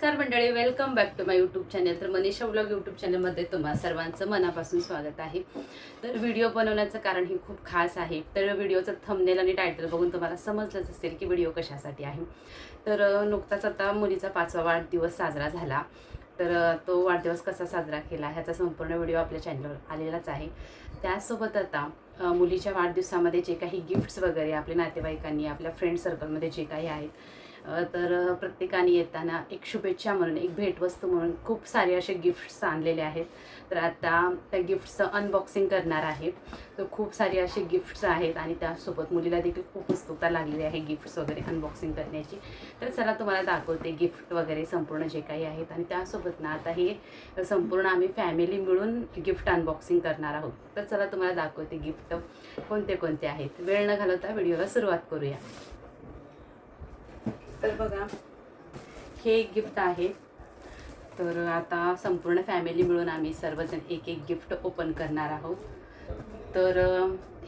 नमस्कार मंडळी, welcome back to my YouTube channel. तर मनीषा व्लॉग यूट्यूब चॅनलमध्ये तुम्हा सर्वांचं मनापासून स्वागत आहे. तर व्हिडिओ बनवण्याचं कारण ही खूप खास आहे. तर व्हिडिओचं थंबनेल आणि टायटल बघून तुम्हाला समजलंच असेल की व्हिडिओ कशासाठी आहे. तर नुकताच आता मुलीचा 5वा वाढदिवस साजरा झाला. तर तो वाढदिवस कसा साजरा केला ह्याचा संपूर्ण व्हिडिओ आपल्या चॅनलवर आलेलाच आहे. त्यासोबत आता मुलीच्या वाढदिवसामध्ये जे काही गिफ्ट्स वगैरे आपल्या नातेवाईकांनी, आपल्या फ्रेंड सर्कलमध्ये जे काही आहेत, तर प्रत्येकाने येताना एक शुभेच्छा म्हणून, एक भेटवस्तू म्हणून खूप सारे असे गिफ्ट्स आणलेले आहेत. तर आता त्या गिफ्ट्सचं अनबॉक्सिंग करणार आहे. तर खूप सारे असे गिफ्ट्स आहेत आणि त्यासोबत मुलीला देखील खूप उत्सुकता लागलेली आहे गिफ्ट्स वगैरे अनबॉक्सिंग करण्याची. तर चला तुम्हाला दाखवते गिफ्ट वगैरे संपूर्ण जे काही आहेत. आणि त्यासोबत ना आता हे संपूर्ण आम्ही फॅमिली मिळून गिफ्ट अनबॉक्सिंग करणार आहोत. तर चला तुम्हाला दाखवते गिफ्ट कोणते कोणते आहेत. वेळ न घालवता व्हिडिओला सुरुवात करूया. तर बघा, हे एक गिफ्ट आहे. तर आता संपूर्ण फॅमिली मिळून आम्ही सर्वजण एक एक गिफ्ट ओपन करणार आहोत. तर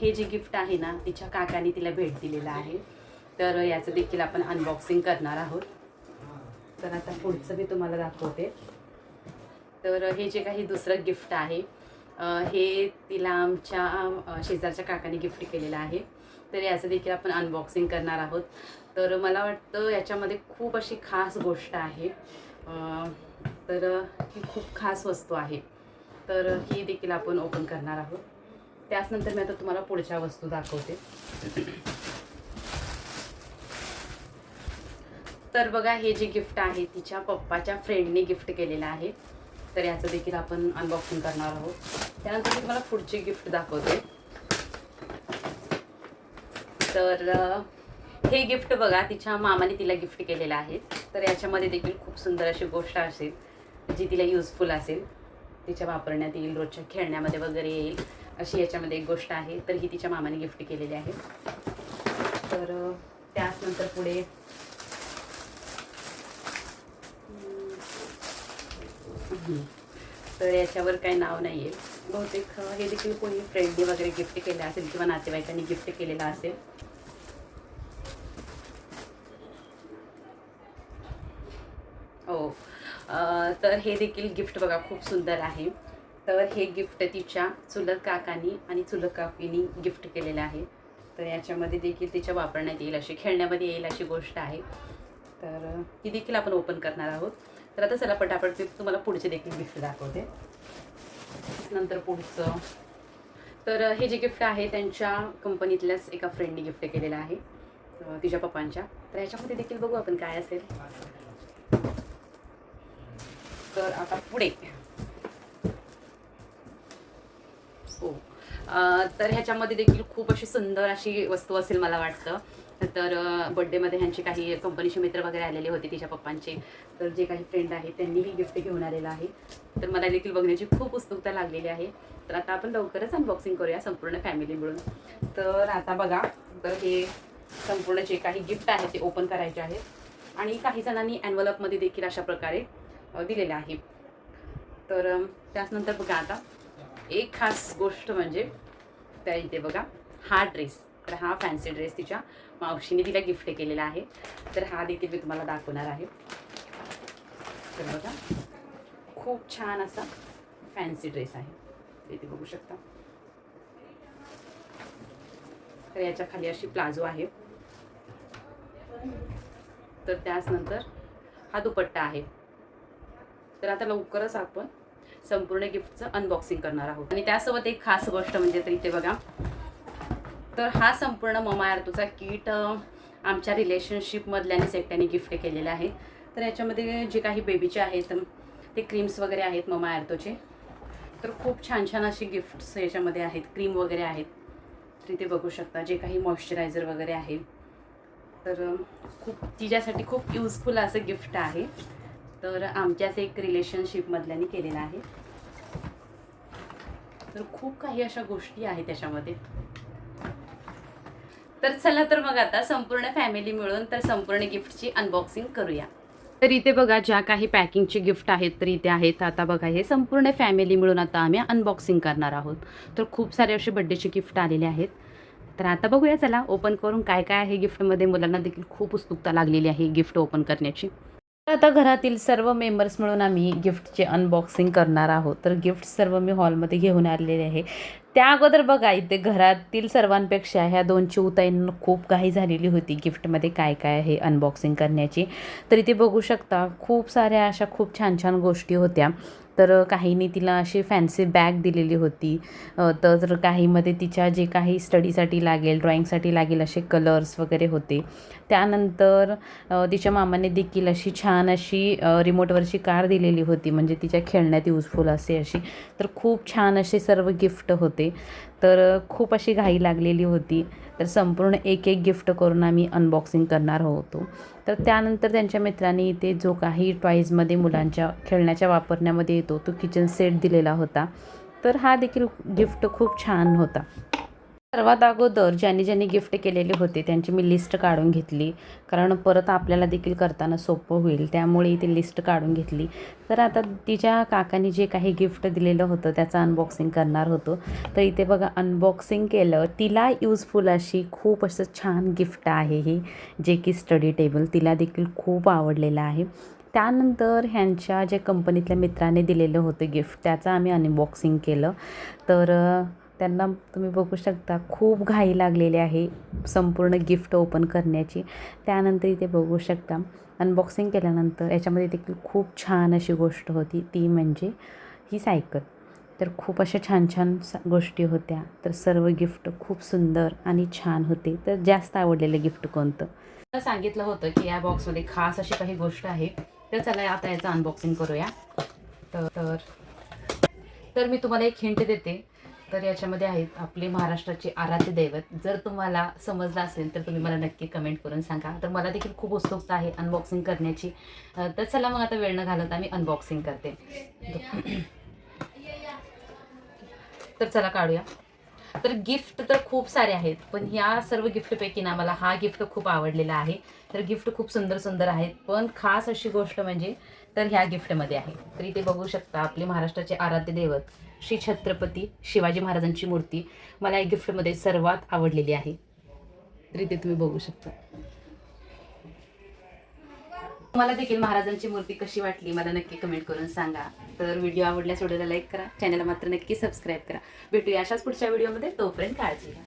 हे जे गिफ्ट आहे ना, तिच्या काकाने तिला भेट दिलेलं आहे. तर याचं देखील आपण अनबॉक्सिंग करणार आहोत. तर आता पुढचं मी तुम्हाला दाखवते. तर हे जे काही दुसरं गिफ्ट आहे, हे तिला आमच्या शेजारच्या काकाने गिफ्ट केलेलं आहे. तर याचं देखील आपण अनबॉक्सिंग करणार आहोत. तर मला वाटतं याच्यामध्ये खूप अशी खास गोष्ट आहे. तर ही खूप खास वस्तू आहे. तर ही देखील आपण ओपन करणार आहोत. त्याचनंतर मी आता तुम्हाला पुढच्या वस्तू दाखवते. तर बघा, हे जे गिफ्ट आहे तिच्या पप्पाच्या फ्रेंडने गिफ्ट केलेलं आहे. तर याचं देखील आपण अनबॉक्सिंग करणार आहोत. त्यानंतर मी तुम्हाला पुढचे गिफ्ट दाखवते. तर हे गिफ्ट बघा, तिच्या मामाने तिला गिफ्ट केलेलं आहे. तर याच्यामध्ये देखील खूप सुंदर अशी गोष्ट असेल जी तिला युजफुल असेल, तिच्या वापरण्यात येईल, रोजच्या खेळण्यामध्ये वगैरे येईल अशी याच्यामध्ये एक गोष्ट आहे. तर ही तिच्या मामाने गिफ्ट केलेली आहे. तर त्याचनंतर पुढे तर याच्यावर काही नाव नाही आहे. बहुतेक हे देखील कोणी फ्रेंडने वगैरे गिफ्ट केलं असेल किंवा नातेवाईकांनी गिफ्ट केलेलं असेल. हो. तर हे देखील गिफ्ट बघा, खूप सुंदर आहे. तर हे गिफ्ट तिच्या चुलत काकांनी आणि चुलत काकींनी गिफ्ट केलेलं आहे. तर याच्यामध्ये देखील तिच्या वापरण्यात येईल अशी, खेळण्यामध्ये येईल अशी गोष्ट आहे. तर ही देखील आपण ओपन करणार आहोत. तर आता चला पटापट मी तुम्हाला पुढचे देखील गिफ्ट दाखवते. नंतर पुढचं, तर हे जे गिफ्ट आहे त्यांच्या कंपनीतल्याच एका फ्रेंडने गिफ्ट केलेलं आहे, तिच्या पप्पांच्या. तर याच्यामध्ये देखील बघू आपण काय असेल. तर आता पुढे हो, तर ह्याच्यामध्ये देखील खूप अशी सुंदर अशी वस्तू असेल मला वाटतं. तर बड्डेमध्ये ह्यांची काही कंपनीचे मित्र वगैरे आलेले होते तिच्या पप्पांचे. तर जे काही फ्रेंड आहेत त्यांनीही गिफ्ट घेऊन आलेलं आहे. तर मला देखील बघण्याची खूप उत्सुकता लागलेली आहे. तर आता आपण लवकरच अनबॉक्सिंग करूया संपूर्ण फॅमिली मिळून. तर आता बघा, तर हे संपूर्ण जे काही गिफ्ट आहे ते ओपन करायचे आहेत. आणि काही जणांनी ॲन्व्हलपमध्ये देखील अशा प्रकारे दिलेलं आहे. तर त्याचनंतर बघा, आता एक खास गोष्ट म्हणजे त्या इथे बघा, हा ड्रेस. तर हा फॅन्सी ड्रेस तिच्या मावशीने तिला गिफ्ट केलेला आहे. तर हा देखील मी तुम्हाला दाखवणार आहे. तर बघा, खूप छान असा फॅन्सी ड्रेस आहे, इथे बघू शकता. तर याच्या खाली अशी प्लाझो आहे. तर त्याचनंतर हा दुपट्टा आहे. तर आता लवकरच आपण संपूर्ण गिफ्टचं अनबॉक्सिंग करणार आहोत. आणि त्यासोबत एक खास गोष्ट म्हणजे, तर इथे बघा, तर हा संपूर्ण ममा अर्थचा किट आमच्या रिलेशनशिपमधल्यानेच एकट्याने गिफ्ट केलेला आहे. तर याच्यामध्ये जे काही बेबीचे आहेत ते क्रीम्स वगैरे आहेत ममा अर्थचे. तर खूप छान छान असे गिफ्ट्स याच्यामध्ये आहेत, क्रीम वगैरे आहेत. तर इथे बघू शकता जे काही मॉइश्चरायझर वगैरे आहे. तर खूप तिच्यासाठी खूप युजफुल असं गिफ्ट आहे. तर आमच्याच एक रिलेशनशिपमधल्याने केलेलं आहे. तर खूप काही अशा गोष्टी आहेत त्याच्यामध्ये. तर चला, तर मग आता संपूर्ण फॅमिली मिळून तर संपूर्ण गिफ्टची अनबॉक्सिंग करूया. तर इथे बघा, ज्या काही पॅकिंगचे गिफ्ट आहेत तर इथे आहेत. आता बघा, हे संपूर्ण फॅमिली मिळून आता आम्ही अनबॉक्सिंग करणार आहोत. तर खूप सारे असे बड्डेचे गिफ्ट आलेले आहेत. तर आता बघूया, चला ओपन करून काय काय आहे गिफ्टमध्ये. मुलांना देखील खूप उत्सुकता लागलेली आहे गिफ्ट ओपन करण्याची. आता घरातील सर्व मेंबर्स मिळून आम्ही गिफ्टचे अनबॉक्सिंग करणार आहोत. तर गिफ्ट सर्व मी हॉलमध्ये घेऊन आलेले आहे. त्या अगोदर बघा इथे घरातील सर्वांपेक्षा ह्या 2 चिऊताईंना खूप घाई झालेली होती गिफ्टमध्ये काय काय आहे अनबॉक्सिंग करण्याची. तर इथे बघू शकता खूप साऱ्या अशा खूप छान छान गोष्टी होत्या. तर काहींनी तिला अशी फॅन्सी बॅग दिलेली होती. तर काहीमध्ये तिच्या जे काही स्टडीसाठी लागेल, ड्रॉइंगसाठी लागेल असे कलर्स वगैरे होते. त्यानंतर तिच्या मामाने देखील अशी छान अशी रिमोटवरची कार दिलेली होती, म्हणजे तिच्या खेळण्यात युजफुल असे अशी. तर खूप छान असे सर्व गिफ्ट होते. तर खूप अशी घाई लागलेली होती. तर संपूर्ण एक एक गिफ्ट करून आम्ही अनबॉक्सिंग करणार होतो. तर त्यानंतर त्यांच्या मित्रांनी इथे जो काही टॉईजमध्ये मुलांच्या खेळण्याच्या वापरण्यामध्ये येतो तो किचन सेट दिलेला होता. तर हा देखील गिफ्ट खूप छान होता. सर्वात अगोदर ज्यांनी ज्यांनी गिफ्ट केलेले होते त्यांची मी लिस्ट काढून घेतली, कारण परत आपल्याला देखील करताना सोपं होईल, त्यामुळे ती लिस्ट काढून घेतली. तर आता तिच्या काकांनी जे काही गिफ्ट दिलेलं होतं त्याचं अनबॉक्सिंग करणार होतो. तर इथे बघा अनबॉक्सिंग केलं. तिला यूजफुल अशी खूप असं छान गिफ्ट आहे हे, जे की स्टडी टेबल तिला देखील खूप आवडलेलं आहे. त्यानंतर ह्यांच्या जे कंपनीतल्या मित्राने दिलेलं होतं गिफ्ट त्याचं आम्ही अनबॉक्सिंग केलं. तर त्यांना तुम्ही बघू शकता खूप घाई लागलेली आहे संपूर्ण गिफ्ट ओपन करण्याची. त्यानंतर इथे बघू शकता अनबॉक्सिंग केल्यानंतर याच्यामध्ये देखील खूप छान अशी गोष्ट होती, ती म्हणजे ही सायकल. तर खूप अशा छान छान गोष्टी होत्या. तर सर्व गिफ्ट खूप सुंदर आणि छान होते. तर जास्त आवडलेलं गिफ्ट कोणतं? मला सांगितलं होतं की या बॉक्समध्ये खास अशी काही गोष्ट आहे. तर चला आता याचं अनबॉक्सिंग करूया. तर तर मी तुम्हाला एक हिंट देते. तर याच्यामध्ये आहेत आपले महाराष्ट्राचे आराध्य दैवत. जर तुम्हाला समजलं असेल तर तुम्ही मला नक्की कमेंट करून सांगा. तर मला देखील खूप उत्सुकता आहे अनबॉक्सिंग करण्याची. तर चला मग आता वेळ न घालवता मी अनबॉक्सिंग करते. तर चला काढूया. तर गिफ्ट तर खूप सारे आहेत, पण ह्या सर्व गिफ्टपैकी ना मला हा गिफ्ट खूप आवडलेला आहे. तर गिफ्ट खूप सुंदर सुंदर आहेत, पण खास अशी गोष्ट म्हणजे तर ह्या गिफ्टमध्ये आहे. तर इथे बघू शकता आपले महाराष्ट्राचे आराध्य दैवत श्री छत्रपती शिवाजी महाराजांची मूर्ती मला या गिफ्टमध्ये सर्वात आवडलेली आहे. तर इथे तुम्ही बघू शकता. तुम्हाला देखील महाराजांची मूर्ती कशी वाटली मला नक्की कमेंट करून सांगा. तर व्हिडिओ आवडल्यास व्हिडिओला लाईक करा, चॅनलला मात्र नक्की सबस्क्राईब करा. भेटूया अशाच पुढच्या व्हिडिओमध्ये. तोपर्यंत काळजी घ्या.